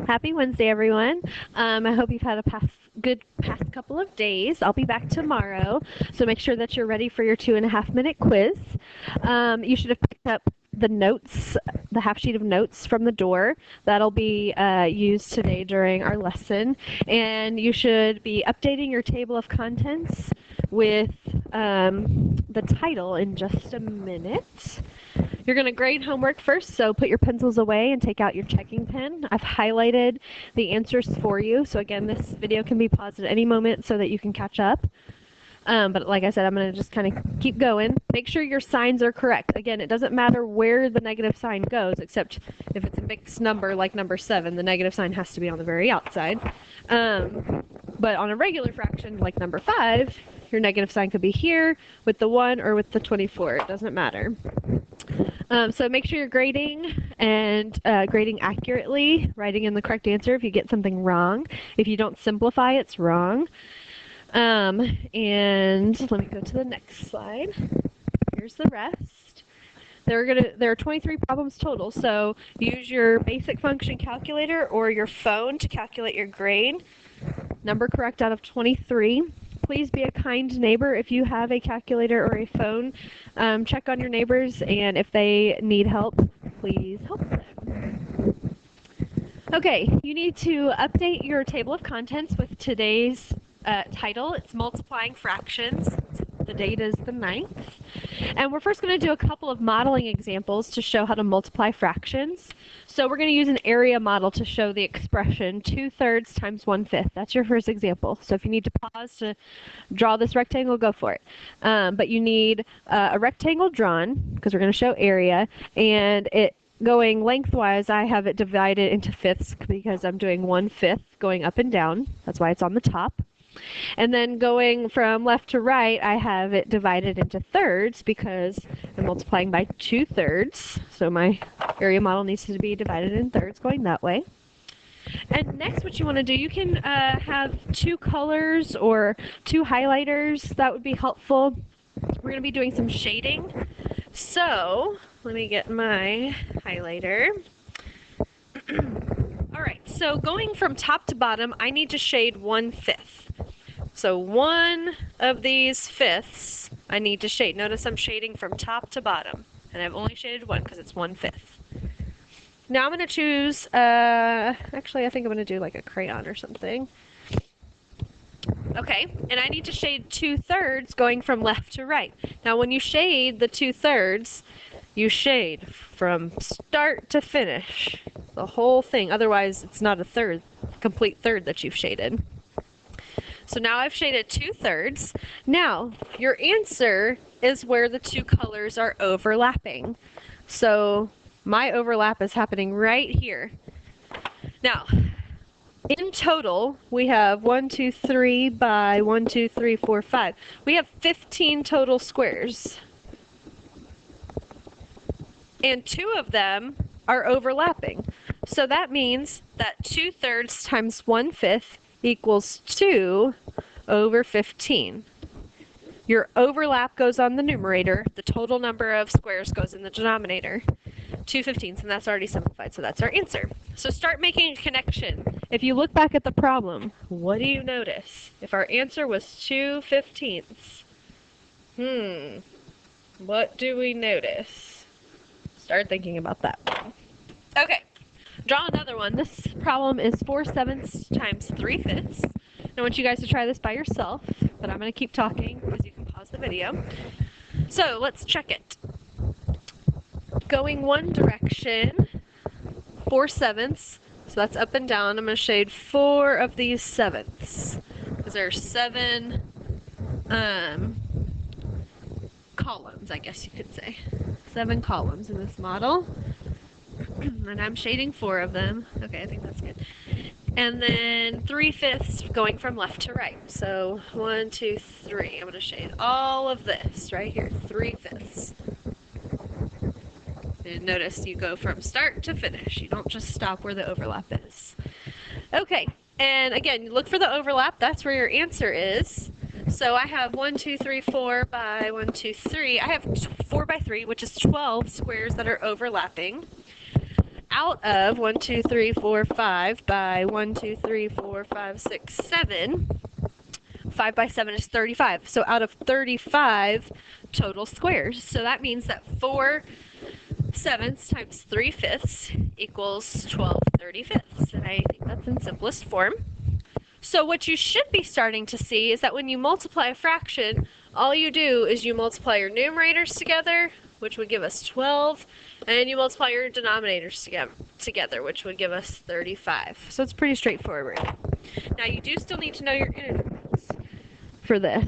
Happy Wednesday, everyone. I hope you've had a good past couple of days. I'll be back tomorrow, so make sure that you're ready for your 2.5-minute quiz. You should have picked up the notes, the half sheet of notes from the door. That'll be used today during our lesson. And you should be updating your table of contents with the title in just a minute. You're going to grade homework first, so put your pencils away and take out your checking pen. I've highlighted the answers for you, so again, this video can be paused at any moment so that you can catch up. But like I said, I'm going to just kind of keep going. Make sure your signs are correct. Again, it doesn't matter where the negative sign goes, except if it's a mixed number like number 7, the negative sign has to be on the very outside. But on a regular fraction like number 5, your negative sign could be here with the 1 or with the 24. It doesn't matter. So make sure you're grading and grading accurately, writing in the correct answer if you get something wrong. If you don't simplify, it's wrong. And let me go to the next slide. Here's the rest. There are 23 problems total, so use your basic function calculator or your phone to calculate your grade. Number correct out of 23. Please be a kind neighbor if you have a calculator or a phone. Check on your neighbors, and if they need help, please help them. Okay, you need to update your table of contents with today's title. It's multiplying fractions. The date is the 9th. And we're first going to do a couple of modeling examples to show how to multiply fractions. So we're going to use an area model to show the expression 2/3 times 1/5. That's your first example. So if you need to pause to draw this rectangle, go for it. But you need a rectangle drawn, because we're going to show area, and it going lengthwise, I have it divided into fifths because I'm doing 1/5 going up and down. That's why it's on the top. And then going from left to right, I have it divided into thirds because I'm multiplying by 2/3. So my area model needs to be divided in thirds going that way. And next, what you want to do, you can have 2 colors or 2 highlighters. That would be helpful. We're going to be doing some shading. So let me get my highlighter. All right, so going from top to bottom, I need to shade 1/5. So one of these fifths I need to shade. Notice I'm shading from top to bottom, and I've only shaded one because it's 1/5. Now I'm going to choose, actually I think I'm going to do like a crayon or something. Okay, and I need to shade 2/3 going from left to right. Now when you shade the 2/3, you shade from start to finish, the whole thing. Otherwise it's not a complete third that you've shaded. So now I've shaded 2/3. Now, your answer is where the 2 colors are overlapping. So my overlap is happening right here. Now, in total, we have 1, 2, 3 by 1, 2, 3, 4, 5. We have 15 total squares. And 2 of them are overlapping. So that means that 2/3 times 1/5 equals 2 over 15. Your overlap goes on the numerator. The total number of squares goes in the denominator. 2/15, and that's already simplified, so that's our answer. So start making a connection. If you look back at the problem, what do you notice? If our answer was 2/15, what do we notice? Start thinking about that one. Okay. Draw another one. This problem is 4/7 times 3/5. I want you guys to try this by yourself, but I'm going to keep talking because you can pause the video. So let's check it. Going one direction, 4/7, so that's up and down. I'm going to shade 4 of these 7ths because there are 7 columns, I guess you could say. 7 columns in this model. And I'm shading 4 of them. Okay, I think that's good. And then 3/5 going from left to right. So 1, 2, 3. I'm going to shade all of this right here, 3/5. And notice you go from start to finish. You don't just stop where the overlap is. Okay, and again, you look for the overlap. That's where your answer is. So I have 1, 2, 3, 4 by 1, 2, 3. I have 4 by 3, which is 12 squares that are overlapping. out of 1, 2, 3, 4, 5 by 1, 2, 3, 4, 5, 6, 7, 5 by 7 is 35. So out of 35 total squares. So that means that 4 sevenths times 3 fifths equals 12 35ths. And I think that's in simplest form. So what you should be starting to see is that when you multiply a fraction, all you do is you multiply your numerators together, which would give us 12, and you multiply your denominators together, which would give us 35. So it's pretty straightforward. Now you do still need to know your integrals for this,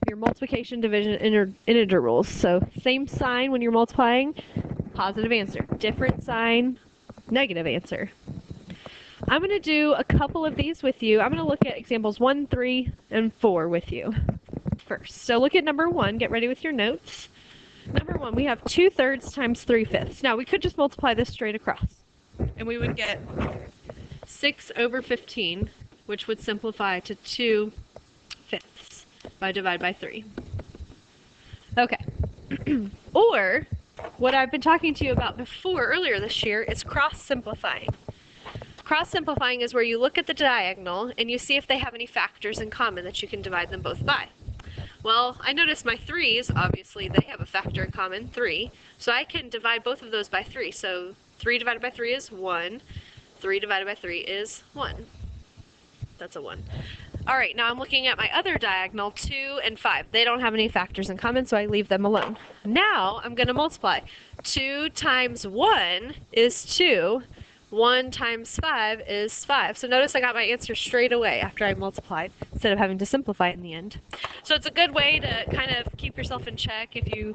your multiplication, division, integer rules. So same sign when you're multiplying, positive answer. Different sign, negative answer. I'm going to do a couple of these with you. I'm going to look at examples 1, 3, and 4 with you first. So look at number 1. Get ready with your notes. Number 1, we have 2/3 times 3 fifths. Now we could just multiply this straight across, and we would get 6 over 15, which would simplify to 2 fifths by divide by 3. Okay. Or what I've been talking to you about before earlier this year is cross-simplifying. Cross-simplifying is where you look at the diagonal and you see if they have any factors in common that you can divide them both by. Well, I noticed my 3's, obviously they have a factor in common, 3, so I can divide both of those by 3. So 3 divided by 3 is 1, 3 divided by 3 is 1. That's a 1. Alright, now I'm looking at my other diagonal, 2 and 5. They don't have any factors in common, so I leave them alone. Now I'm going to multiply. 2 times 1 is 2. 1 times 5 is 5. So notice I got my answer straight away after I multiplied, instead of having to simplify it in the end. So it's a good way to kind of keep yourself in check. If you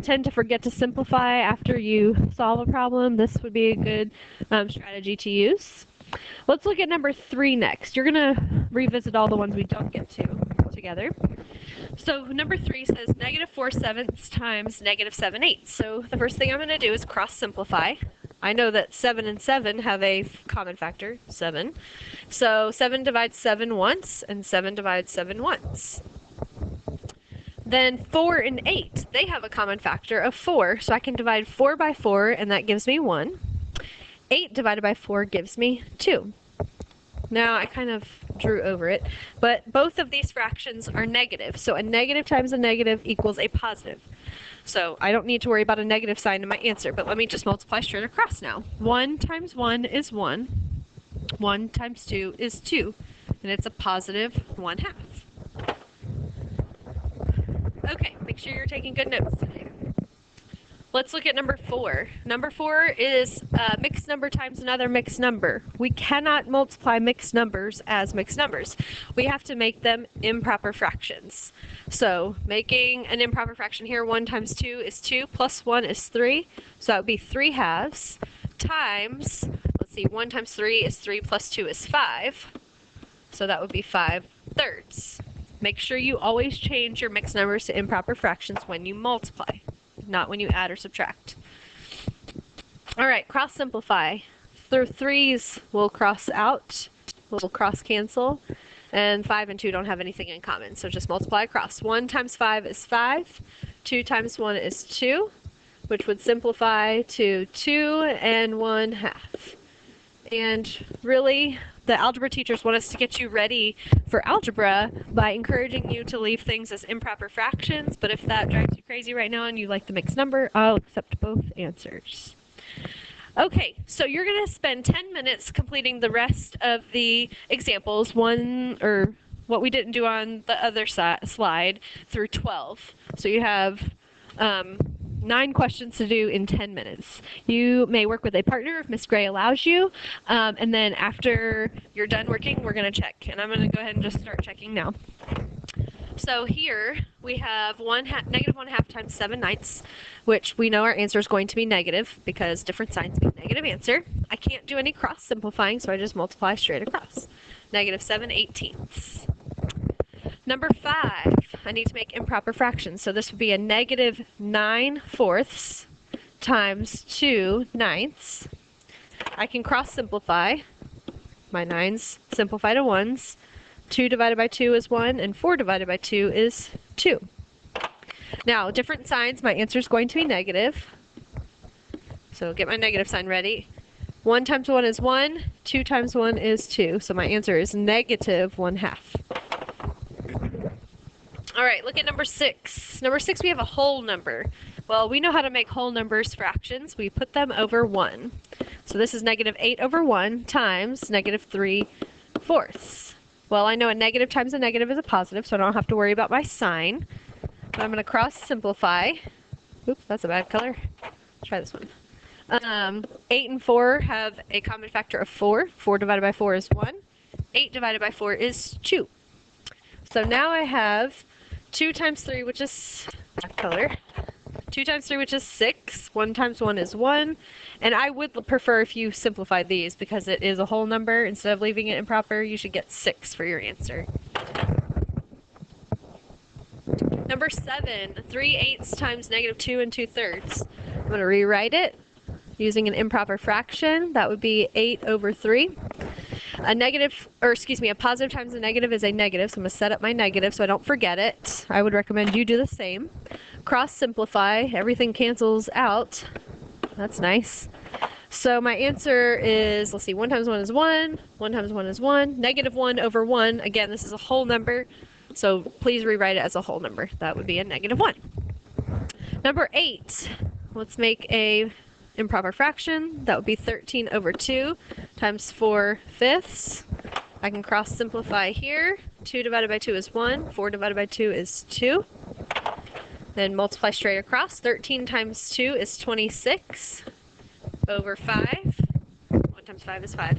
tend to forget to simplify after you solve a problem, this would be a good strategy to use. Let's look at number 3 next. You're going to revisit all the ones we don't get to together. So number 3 says negative 4 sevenths times negative 7 eighths. So the first thing I'm going to do is cross simplify. I know that 7 and 7 have a common factor, 7. So 7 divides 7 once, and 7 divides 7 once. Then 4 and 8, they have a common factor of 4. So I can divide 4 by 4, and that gives me 1. 8 divided by 4 gives me 2. Now I kind of drew over it, but both of these fractions are negative. So a negative times a negative equals a positive. So I don't need to worry about a negative sign in my answer, but let me just multiply straight across now. 1 times 1 is 1. 1 times 2 is 2. And it's a positive 1/2. Okay, make sure you're taking good notes today. Let's look at number 4. Number 4 is mixed number times another mixed number. We cannot multiply mixed numbers as mixed numbers. We have to make them improper fractions. So making an improper fraction here, 1 times 2 is 2, plus 1 is 3. So that would be 3/2 times, let's see, 1 times 3 is 3, plus 2 is 5. So that would be 5/3. Make sure you always change your mixed numbers to improper fractions when you multiply, not when you add or subtract. All right, cross simplify. The 3's will cross out, will cross cancel, and 5 and 2 don't have anything in common, so just multiply across. 1 times 5 is 5, 2 times 1 is 2, which would simplify to 2 and 1/2. And really, the algebra teachers want us to get you ready for algebra by encouraging you to leave things as improper fractions, but if that drives you crazy right now and you like the mixed number, I'll accept both answers. Okay, so you're going to spend 10 minutes completing the rest of the examples, or what we didn't do on the other slide, through 12. So you have 9 questions to do in 10 minutes. You may work with a partner if Miss Gray allows you, and then after you're done working, we're going to check. And I'm going to go ahead and just start checking now. So here we have negative 1/2 times 7/9, which we know our answer is going to be negative because different signs mean negative answer. I can't do any cross simplifying, so I just multiply straight across. Negative 7/18. Number 5, I need to make improper fractions. So this would be a negative 9/4 times 2/9. I can cross simplify. My 9's simplify to 1's. 2 divided by 2 is 1, and 4 divided by 2 is 2. Now, different signs, my answer is going to be negative. So get my negative sign ready. 1 times 1 is 1, 2 times 1 is 2. So my answer is negative 1/2. All right, look at number 6. Number 6, we have a whole number. Well, we know how to make whole numbers fractions. We put them over 1. So this is negative 8 over 1 times negative 3/4. Well, I know a negative times a negative is a positive, so I don't have to worry about my sign. But I'm going to cross simplify. Oops, that's a bad color. Let's try this one. 8 and 4 have a common factor of 4. 4 divided by 4 is 1. 8 divided by 4 is 2. So now I have 2 times 3, which is that color. 2 times 3, which is 6. 1 times 1 is 1. And I would prefer if you simplify these because it is a whole number. Instead of leaving it improper, you should get 6 for your answer. Number 7, 3/8 times negative 2 2/3. I'm going to rewrite it using an improper fraction. That would be 8 over 3. A positive times a negative is a negative, so I'm going to set up my negative so I don't forget it. I would recommend you do the same. Cross simplify, everything cancels out. That's nice. So my answer is, let's see, 1 times 1 is 1, 1 times 1 is 1, negative 1 over 1. Again, this is a whole number, so please rewrite it as a whole number. That would be a negative 1. Number 8, let's make a improper fraction. That would be 13 over 2 times 4/5. I can cross simplify here. 2 divided by 2 is 1. 4 divided by 2 is 2. Then multiply straight across. 13 times 2 is 26 over 5. 1 times 5 is 5.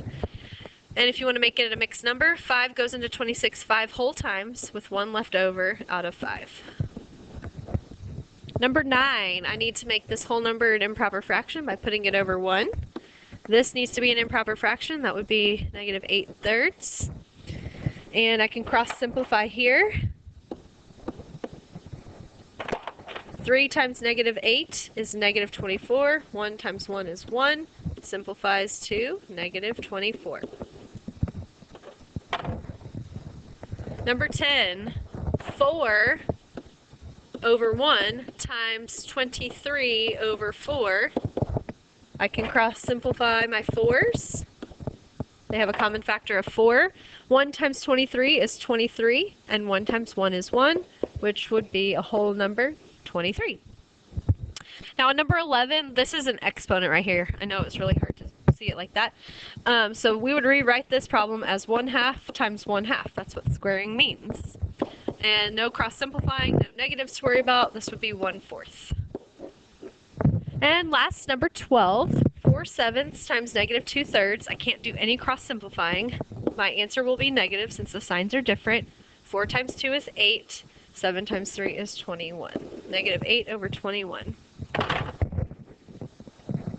And if you want to make it a mixed number, 5 goes into 26 5 whole times with 1 left over out of 5. Number 9, I need to make this whole number an improper fraction by putting it over 1. This needs to be an improper fraction. That would be negative 8/3. And I can cross simplify here. 3 times negative 8 is negative 24. 1 times 1 is 1. Simplifies to negative 24. Number 10, 4 over 1 times 23 over 4. I can cross simplify my 4's. They have a common factor of 4. 1 times 23 is 23, and 1 times 1 is 1, which would be a whole number, 23. Now on number 11, this is an exponent right here. I know it's really hard to see it like that. So we would rewrite this problem as 1/2 times 1/2. That's what squaring means. And no cross simplifying, no negatives to worry about. This would be 1/4. And last, number 12, 4/7 times negative 2/3. I can't do any cross simplifying. My answer will be negative since the signs are different. 4 times 2 is 8. 7 times 3 is 21. Negative 8 over 21.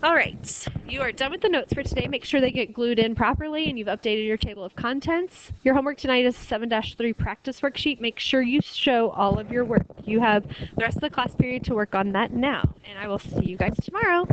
All right, you are done with the notes for today. Make sure they get glued in properly and you've updated your table of contents. Your homework tonight is a 7-3 practice worksheet. Make sure you show all of your work. You have the rest of the class period to work on that now, and I will see you guys tomorrow.